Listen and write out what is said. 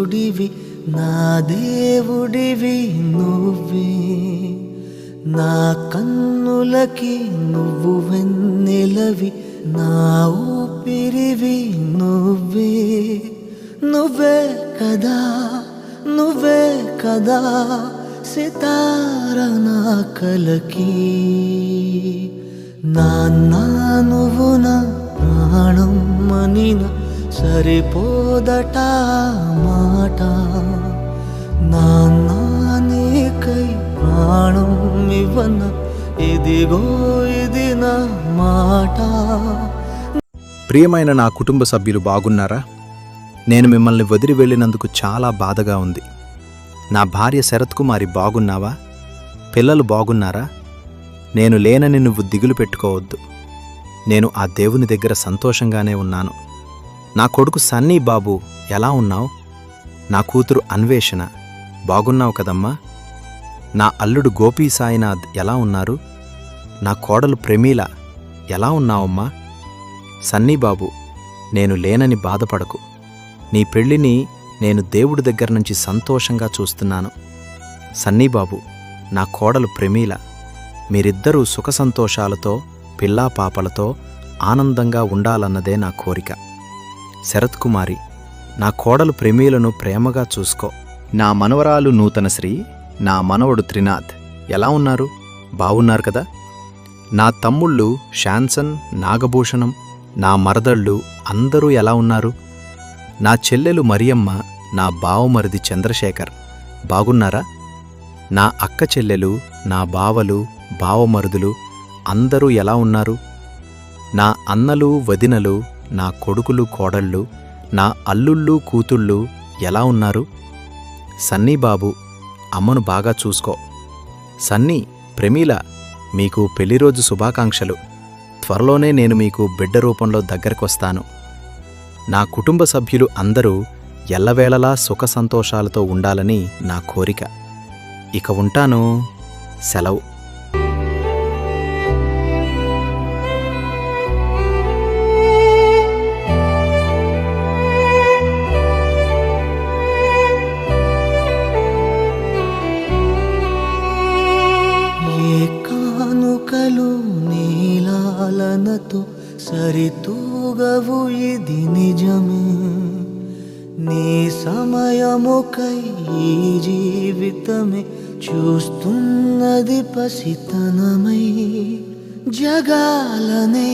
సూర్యుడివి నా దేవుడివి నువ్వే, నా కన్నులకి నువ్వు వెన్నెలవి, నా ఊపిరివి నువ్వే. నువ్వే కదా, నువ్వే కదా సితార నా కలకి. నాన్న నువ్వు నా ప్రాణం మనిన సరిపోదట మాట. నాన్న నీకై ప్రాణం ఇవ్వన ఇదిగో ఇది నా మాట. ప్రియమైన నా కుటుంబ సభ్యులు బాగున్నారా? నేను మిమ్మల్ని వదిలి వెళ్ళినందుకు చాలా బాధగా ఉంది. నా భార్య శరత్ కుమారి బాగున్నావా? పిల్లలు బాగున్నారా? నేను లేనని నువ్వు దిగులు పెట్టుకోవద్దు. నేను ఆ దేవుని దగ్గర సంతోషంగానే ఉన్నాను. నా కొడుకు సన్నీ బాబు ఎలా ఉన్నావు? నా కూతురు అన్వేషణ బాగున్నావు కదమ్మా? నా అల్లుడు గోపీ సాయినాథ్ ఎలా ఉన్నారు? నా కోడలు ప్రమీల ఎలా ఉన్నావమ్మా? సన్నీ బాబు, నేను లేనని బాధపడకు. నీ పెళ్ళిని నేను దేవుడి దగ్గర నుంచి సంతోషంగా చూస్తున్నాను. సన్నీ బాబు, నా కోడలు ప్రమీల, మీరిద్దరూ సుఖ సంతోషాలతో పిల్లా పాపలతో ఆనందంగా ఉండాలన్నదే నా కోరిక. శరత్ కుమారి, నా కోడలు ప్రమీలను ప్రేమగా చూసుకో. నా మనవరాలు నూతనశ్రీ, నా మనవడు త్రినాథ్ ఎలా ఉన్నారు? బావున్నారు కదా? నా తమ్ముళ్ళు శాన్సన్, నాగభూషణం, నా మరదళ్ళు అందరూ ఎలా ఉన్నారు? నా చెల్లెలు మరియమ్మ, నా బావమరిది చంద్రశేఖర్ బాగున్నారా? నా అక్క చెల్లెలు, నా బావలు, బావమరుదులు అందరూ ఎలా ఉన్నారు? నా అన్నలు, వదినలు, నా కొడుకులు, కోడళ్ళు, నా అల్లుళ్ళు, కూతుళ్ళు ఎలా ఉన్నారు? సన్నీ బాబు, అమ్మను బాగా చూసుకో. సన్నీ, ప్రమీల, మీకు పెళ్లిరోజు శుభాకాంక్షలు. త్వరలోనే నేను మీకు బిడ్డ రూపంలో దగ్గరకొస్తాను. నా కుటుంబ సభ్యులు అందరూ ఎల్లవేళలా సుఖ సంతోషాలతో ఉండాలని నా కోరిక. ఇక ఉంటాను. సెలవు. కానుకలు నీలాలనతో సరితూగవు ఇది నిజమే. నీ సమయముకై ఈ జీవితమే చూస్తున్నది పసితనమై. జగాలనే